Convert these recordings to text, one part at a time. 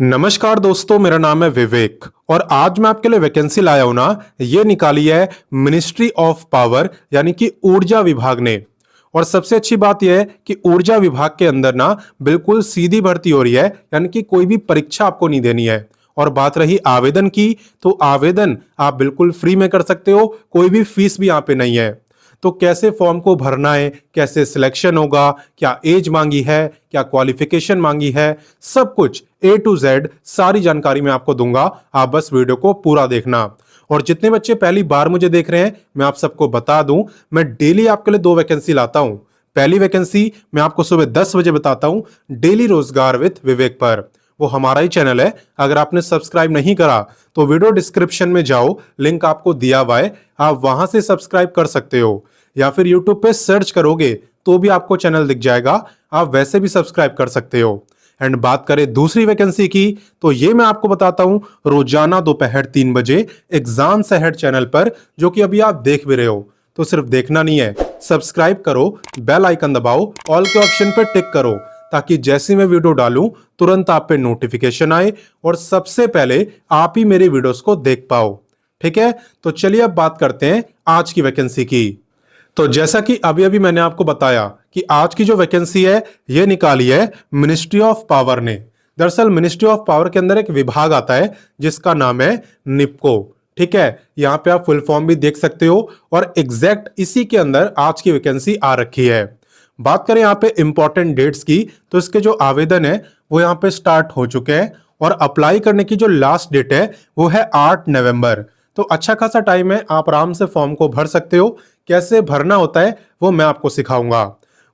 नमस्कार दोस्तों, मेरा नाम है विवेक और आज मैं आपके लिए वैकेंसी लाया हूं ना। ये निकाली है मिनिस्ट्री ऑफ पावर यानी कि ऊर्जा विभाग ने। और सबसे अच्छी बात यह है कि ऊर्जा विभाग के अंदर ना बिल्कुल सीधी भर्ती हो रही है, यानी कि कोई भी परीक्षा आपको नहीं देनी है। और बात रही आवेदन की, तो आवेदन आप बिल्कुल फ्री में कर सकते हो, कोई भी फीस भी यहाँ पे नहीं है। तो कैसे फॉर्म को भरना है, कैसे सिलेक्शन होगा, क्या एज मांगी है, क्या क्वालिफिकेशन मांगी है, सब कुछ A to Z सारी जानकारी मैं आपको दूंगा। आप बस वीडियो को पूरा देखना। और जितने बच्चे पहली बार मुझे देख रहे हैं, मैं आप सबको बता दूं, मैं डेली आपके लिए 2 वैकेंसी लाता हूं। पहली वैकेंसी मैं आपको सुबह 10 बजे बताता हूं, डेली रोजगार विद विवेक पर। वो हमारा ही चैनल है। अगर आपने सब्सक्राइब नहीं करा तो वीडियो डिस्क्रिप्शन में जाओ, लिंक आपको दिया हुआ है, आप वहां से सब्सक्राइब कर सकते हो। या फिर यूट्यूब पे सर्च करोगे तो भी आपको चैनल दिख जाएगा, आप वैसे भी सब्सक्राइब कर सकते हो। एंड बात करें दूसरी वैकेंसी की, तो ये मैं आपको बताता हूं रोजाना दोपहर 3 बजे एग्जाम्स अहेड चैनल पर, जो कि अभी आप देख भी रहे हो। तो सिर्फ देखना नहीं है, सब्सक्राइब करो, बेल आइकन दबाओ, ऑल के ऑप्शन पर टिक करो, ताकि जैसे मैं वीडियो डालूं तुरंत आप पे नोटिफिकेशन आए और सबसे पहले आप ही मेरे वीडियोस को देख पाओ। ठीक है, तो चलिए अब बात करते हैं आज की वैकेंसी की। तो जैसा कि अभी अभी मैंने आपको बताया कि आज की जो वैकेंसी है ये निकाली है मिनिस्ट्री ऑफ पावर ने। दरअसल मिनिस्ट्री ऑफ पावर के अंदर एक विभाग आता है जिसका नाम है निपको। ठीक है, यहां पे आप फुल फॉर्म भी देख सकते हो और एग्जैक्ट इसी के अंदर आज की वैकेंसी आ रखी है। बात करें यहाँ पे इंपॉर्टेंट डेट्स की, तो इसके जो आवेदन है वो यहाँ पे स्टार्ट हो चुके हैं और अप्लाई करने की जो लास्ट डेट है वो है 8 नवंबर। तो अच्छा खासा टाइम है, आप आराम से फॉर्म को भर सकते हो। कैसे भरना होता है वो मैं आपको सिखाऊंगा।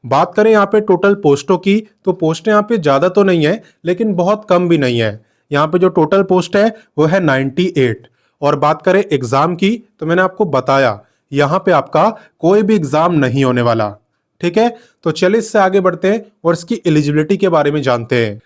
बात करें यहाँ पे टोटल पोस्टों की, तो पोस्टें यहाँ पे ज्यादा तो नहीं है लेकिन बहुत कम भी नहीं है। यहाँ पे जो टोटल पोस्ट है वो है 98। और बात करें एग्जाम की, तो मैंने आपको बताया यहाँ पे आपका कोई भी एग्जाम नहीं होने वाला। ठीक है, तो चलिए इससे आगे बढ़ते हैं और इसकी एलिजिबिलिटी के बारे में जानते हैं।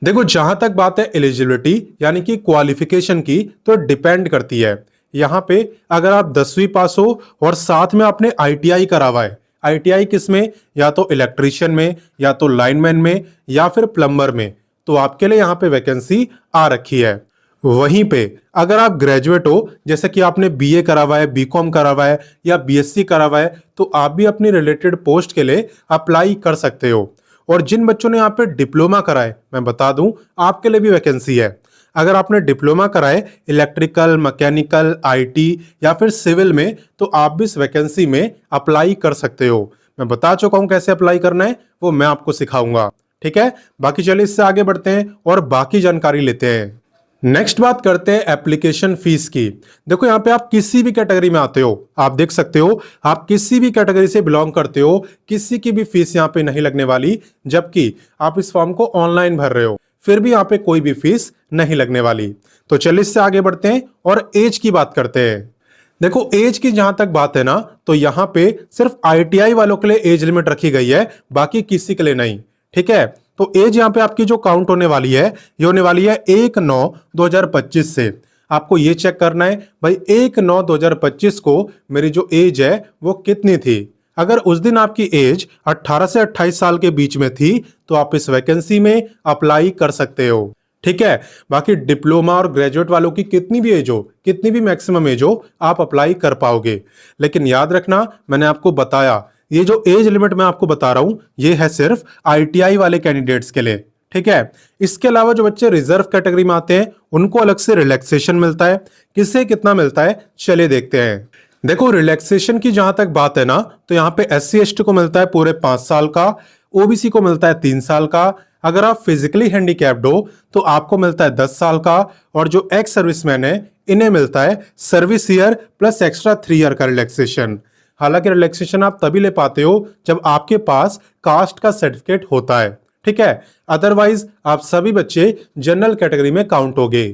देखो, जहां तक बात है एलिजिबिलिटी यानी कि क्वालिफिकेशन की, तो डिपेंड करती है। यहाँ पे अगर आप 10वीं पास हो और साथ में आपने ITI करा हुआ है, ITI किस में, या तो इलेक्ट्रीशियन में, या तो लाइनमैन में, या फिर प्लम्बर में, तो आपके लिए यहाँ पे वैकेंसी आ रखी है। वहीं पे अगर आप ग्रेजुएट हो, जैसे कि आपने BA करा हुआ है, BCom करा हुआ है या BSc करा हुआ है, तो आप भी अपनी रिलेटेड पोस्ट के लिए अप्लाई कर सकते हो। और जिन बच्चों ने यहाँ पे डिप्लोमा करा है, मैं बता दूं आपके लिए भी वैकेंसी है। अगर आपने डिप्लोमा करा है इलेक्ट्रिकल, मैकेनिकल, IT या फिर सिविल में, तो आप भी इस वैकेंसी में अप्लाई कर सकते हो। मैं बता चुका हूं कैसे अप्लाई करना है, वो मैं आपको सिखाऊंगा। ठीक है, बाकी चलिए इससे आगे बढ़ते हैं और बाकी जानकारी लेते हैं। नेक्स्ट बात करते हैं एप्लीकेशन फीस की। देखो, यहाँ पे आप किसी भी कैटेगरी में आते हो, आप देख सकते हो, आप किसी भी कैटेगरी से बिलोंग करते हो, किसी की भी फीस यहाँ पे नहीं लगने वाली। जबकि आप इस फॉर्म को ऑनलाइन भर रहे हो, फिर भी यहाँ पे कोई भी फीस नहीं लगने वाली। तो चलिए इससे आगे बढ़ते हैं और एज की बात करते हैं। देखो, एज की जहां तक बात है ना, तो यहाँ पे सिर्फ ITI वालों के लिए एज लिमिट रखी गई है, बाकी किसी के लिए नहीं। ठीक है, तो एज यहाँ पे आपकी जो काउंट होने वाली है, ये होने वाली है 1/9/2025 से। आपको ये चेक करना है भाई 1/9/2025 को मेरी जो एज है वो कितनी थी। अगर उस दिन आपकी एज 18 से 28 साल के बीच में थी, तो आप इस वैकेंसी में अप्लाई कर सकते हो। ठीक है, बाकी डिप्लोमा और ग्रेजुएट वालों की कितनी भी एज हो, कितनी भी मैक्सिमम एज हो, आप अप्लाई कर पाओगे। लेकिन याद रखना, मैंने आपको बताया ये जो एज लिमिट मैं आपको बता रहा हूं, ये है सिर्फ ITI वाले कैंडिडेट्स के लिए। ठीक है, इसके अलावा जो बच्चे रिजर्व कैटेगरी में आते हैं उनको अलग से रिलैक्सेशन मिलता है। किससे कितना मिलता है, चलिए देखते हैं। देखो, रिलैक्सेशन की जहां तक बात है ना, तो यहाँ पे SC ST को मिलता है पूरे 5 साल का, OBC को मिलता है 3 साल का। अगर आप फिजिकली हैंडीकैप्ड हो तो आपको मिलता है 10 साल का। और जो एक्स सर्विसमैन है, इन्हें मिलता है service year plus extra 3 year का रिलैक्सेशन। हालांकि रिलैक्सेशन आप तभी ले पाते हो जब आपके पास कास्ट का सर्टिफिकेट होता है। ठीक है, अदरवाइज आप सभी बच्चे जनरल कैटेगरी में काउंट होगे।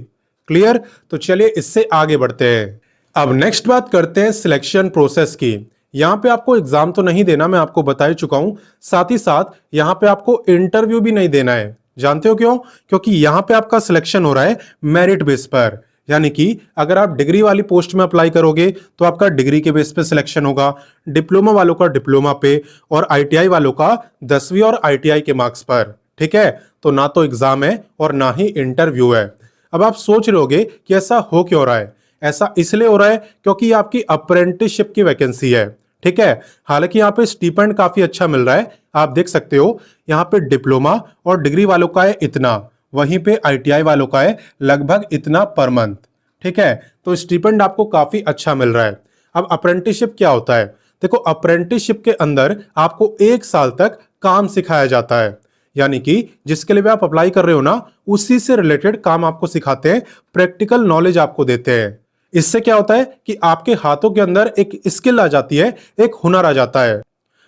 क्लियर, तो चलिए इससे आगे बढ़ते हैं। अब नेक्स्ट बात करते हैं सिलेक्शन प्रोसेस की। यहाँ पे आपको एग्जाम तो नहीं देना, मैं आपको बता ही चुका हूं। साथ ही साथ यहाँ पे आपको इंटरव्यू भी नहीं देना है। जानते हो क्यों? क्योंकि यहाँ पे आपका सिलेक्शन हो रहा है मेरिट बेस पर। यानी कि अगर आप डिग्री वाली पोस्ट में अप्लाई करोगे तो आपका डिग्री के बेस पे सिलेक्शन होगा, डिप्लोमा वालों का डिप्लोमा पे, और ITI वालों का 10वीं और ITI के मार्क्स पर। ठीक है। तो ना तो एग्जाम है और ना ही इंटरव्यू है। अब आप सोच रहे होगे कि ऐसा हो क्यों रहा है। ऐसा इसलिए हो रहा है क्योंकि ये आपकी अप्रेंटिसशिप की वैकेंसी है, ठीक है। हालांकि यहाँ पे स्टीपेंड काफी अच्छा मिल रहा है, आप देख सकते हो। यहाँ पे डिप्लोमा और डिग्री वालों का है इतना, वहीं पे आईटीआई वालों का है लगभग इतना पर मंथ, ठीक है। तो स्टीपेंड आपको काफी अच्छा मिल रहा है। अब अप्रेंटिसशिप क्या होता है? देखो, अप्रेंटिसशिप के अंदर आपको 1 साल तक काम सिखाया जाता है, यानी कि जिसके लिए भी आप अप्लाई कर रहे हो ना, उसी से रिलेटेड काम आपको सिखाते हैं, प्रैक्टिकल नॉलेज आपको देते हैं। इससे क्या होता है कि आपके हाथों के अंदर एक स्किल आ जाती है, एक हुनर आ जाता है।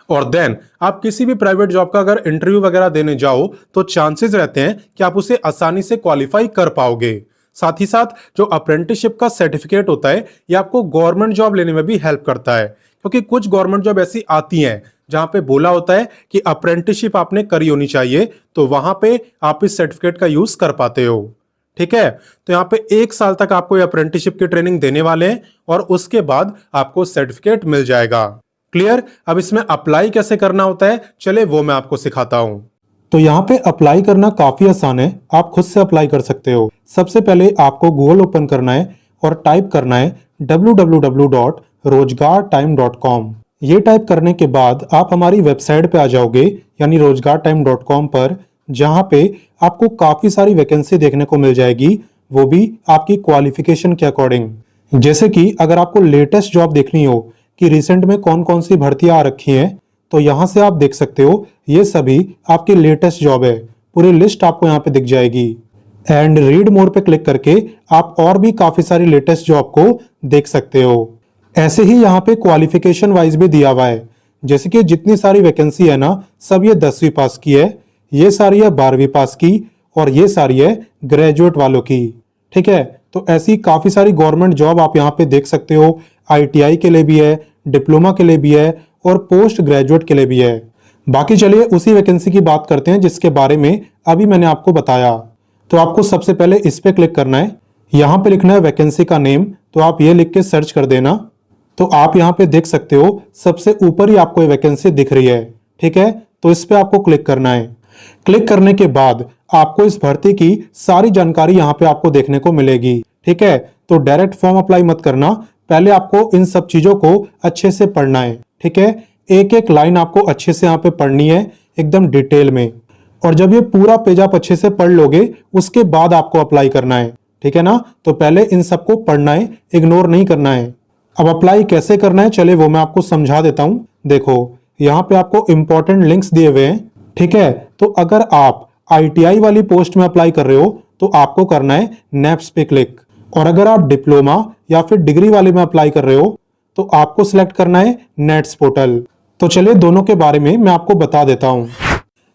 और देन आप किसी भी प्राइवेट जॉब का अगर इंटरव्यू वगैरह देने जाओ तो चांसेस रहते हैं कि आप उसे आसानी से क्वालिफाई कर पाओगे। साथ ही साथ जो अप्रेंटिसशिप का सर्टिफिकेट होता है, ये आपको गवर्नमेंट जॉब लेने में भी हेल्प करता है, क्योंकि कुछ गवर्नमेंट जॉब ऐसी आती हैं जहां पे बोला होता है कि अप्रेंटिसशिप आपने करी होनी चाहिए, तो वहां पे आप इस सर्टिफिकेट का यूज कर पाते हो, ठीक है। तो यहाँ पे 1 साल तक आपको ये अप्रेंटिसशिप की ट्रेनिंग देने वाले हैं और उसके बाद आपको सर्टिफिकेट मिल जाएगा। क्लियर? अब इसमें अप्लाई कैसे करना होता है, चले वो मैं आपको सिखाता हूं। तो यहाँ पे अप्लाई करना काफी आसान है, आप खुद से अप्लाई कर सकते हो। सबसे पहले आपको गूगल ओपन करना है और टाइप करना है www.rozgartime.com। ये टाइप करने के बाद आप हमारी वेबसाइट पे आ जाओगे, यानी rozgartime.com पर, जहाँ पे आपको काफी सारी वैकेंसी देखने को मिल जाएगी, वो भी आपकी क्वालिफिकेशन के अकॉर्डिंग। जैसे कि अगर आपको लेटेस्ट जॉब देखनी हो कि रिसेंट में कौन कौन सी भर्तियां आ रखी हैं, तो यहां से आप देख सकते हो ये सभी आपकी लेटेस्ट जॉब है। पूरी लिस्ट आपको यहाँ पे दिख जाएगी। एंड रीड मोर पे क्लिक करके आप और भी काफी सारी लेटेस्ट जॉब को देख सकते हो। ऐसे ही यहाँ पे क्वालिफिकेशन वाइज भी दिया हुआ है, जैसे कि जितनी सारी वैकेंसी है ना, सब ये 10वीं पास की है, ये सारी है 12वीं पास की, और ये सारी है ग्रेजुएट वालों की, ठीक है। तो ऐसी काफी सारी गवर्नमेंट जॉब आप यहाँ पे देख सकते हो। आईटीआई के लिए भी है, डिप्लोमा के लिए भी है और पोस्ट ग्रेजुएट के लिए भी है। बाकी चलिए उसी वैकेंसी की बात करते हैं जिसके बारे में अभी मैंने आपको बताया। तो आपको सबसे पहले इस पे क्लिक करना है, यहाँ पे लिखना है वैकेंसी का नेम, तो आप ये लिख के सर्च कर देना। तो आप यहाँ पे देख सकते हो सबसे ऊपर ही आपको ये वैकेंसी दिख रही है, ठीक है। तो इस पे आपको क्लिक करना है। क्लिक करने के बाद आपको इस भर्ती की सारी जानकारी यहाँ पे आपको देखने को मिलेगी, ठीक है। तो डायरेक्ट फॉर्म अप्लाई मत करना, पहले आपको इन सब चीजों को अच्छे से पढ़ना है, ठीक है। एक एक लाइन आपको अच्छे से यहाँ पे पढ़नी है, एकदम डिटेल में। और जब ये पूरा पेज आप अच्छे से पढ़ लोगे, उसके बाद आपको अप्लाई करना है, ठीक है ना। तो पहले इन सबको पढ़ना है, इग्नोर नहीं करना है। अब अप्लाई कैसे करना है, चले वो मैं आपको समझा देता हूं। देखो, यहाँ पे आपको इंपॉर्टेंट लिंक्स दिए हुए हैं, ठीक है। तो अगर आप आईटीआई वाली पोस्ट में अप्लाई कर रहे हो तो आपको करना है नेप्स पे क्लिक, और अगर आप डिप्लोमा या फिर डिग्री वाले में अप्लाई कर रहे हो तो आपको सिलेक्ट करना है नेट्स पोर्टल। तो चलिए दोनों के बारे में मैं आपको बता देता हूं।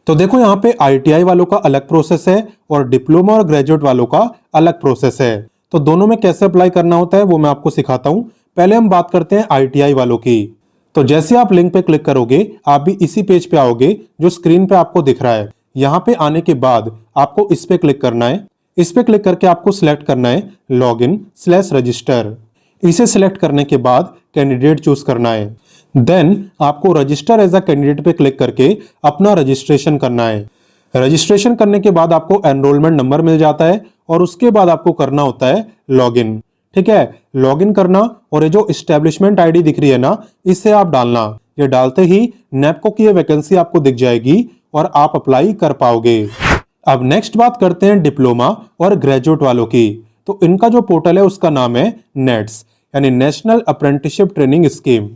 तो देखो, यहाँ पे आईटीआई वालों का अलग प्रोसेस है और डिप्लोमा और ग्रेजुएट वालों का अलग प्रोसेस है। तो दोनों में कैसे अप्लाई करना होता है वो मैं आपको सिखाता हूं। पहले हम बात करते हैं आईटीआई वालों की। तो जैसे आप लिंक पे क्लिक करोगे, आप भी इसी पेज पे आओगे जो स्क्रीन पे आपको दिख रहा है। यहाँ पे आने के बाद आपको इस पे क्लिक करना है। इस पे क्लिक करके आपको सिलेक्ट करना है लॉगिन/रजिस्टर। इसे सिलेक्ट करने के बाद कैंडिडेट चूज करना है। देन आपको रजिस्टर एज अ कैंडिडेट पे क्लिक करके अपना रजिस्ट्रेशन करना है। रजिस्ट्रेशन करने के बाद आपको एनरोलमेंट नंबर मिल जाता है और उसके बाद आपको करना होता है लॉगिन, ठीक है। लॉगिन करना, और ये जो एस्टेब्लिशमेंट आईडी दिख रही है ना, इसे आप डालना। ये डालते ही नेपको की ये वैकेंसी आपको दिख जाएगी और आप अप्लाई कर पाओगे। अब नेक्स्ट बात करते हैं डिप्लोमा और ग्रेजुएट वालों की। तो इनका जो पोर्टल है उसका नाम है नेट्स, यानी नेशनल अप्रेंटिसशिप ट्रेनिंग स्कीम।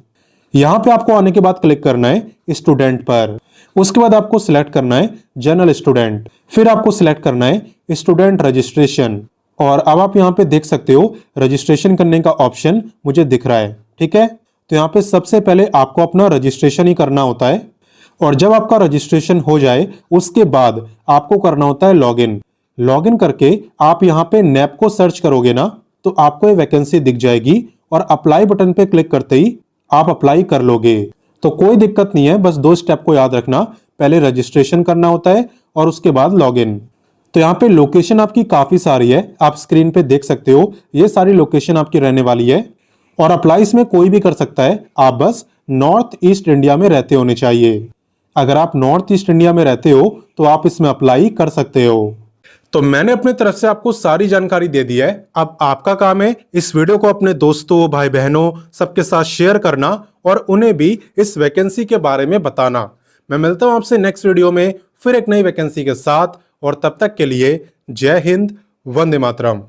यहाँ पे आपको आने के बाद क्लिक करना है स्टूडेंट पर। उसके बाद आपको सिलेक्ट करना है जनरल स्टूडेंट, फिर आपको सिलेक्ट करना है स्टूडेंट रजिस्ट्रेशन। और अब आप यहाँ पे देख सकते हो रजिस्ट्रेशन करने का ऑप्शन मुझे दिख रहा है, ठीक है। तो यहाँ पे सबसे पहले आपको अपना रजिस्ट्रेशन ही करना होता है, और जब आपका रजिस्ट्रेशन हो जाए उसके बाद आपको करना होता है लॉगिन। लॉगिन करके आप यहाँ पे नेप को सर्च करोगे ना, तो आपको ये वैकेंसी दिख जाएगी और अप्लाई बटन पे क्लिक करते ही आप अप्लाई कर लोगे। तो कोई दिक्कत नहीं है, बस 2 स्टेप को याद रखना, पहले रजिस्ट्रेशन करना होता है और उसके बाद लॉगिन। तो यहाँ पे लोकेशन आपकी काफी सारी है, आप स्क्रीन पे देख सकते हो, ये सारी लोकेशन आपकी रहने वाली है। और अप्लाई इसमें कोई भी कर सकता है, आप बस नॉर्थ ईस्ट इंडिया में रहते होने चाहिए। अगर आप नॉर्थ ईस्ट इंडिया में रहते हो तो आप इसमें अप्लाई कर सकते हो। तो मैंने अपनी तरफ से आपको सारी जानकारी दे दी है। अब आपका काम है इस वीडियो को अपने दोस्तों, भाई बहनों सबके साथ शेयर करना और उन्हें भी इस वैकेंसी के बारे में बताना। मैं मिलता हूं आपसे नेक्स्ट वीडियो में फिर एक नई वैकेंसी के साथ, और तब तक के लिए जय हिंद, वंदे मातरम।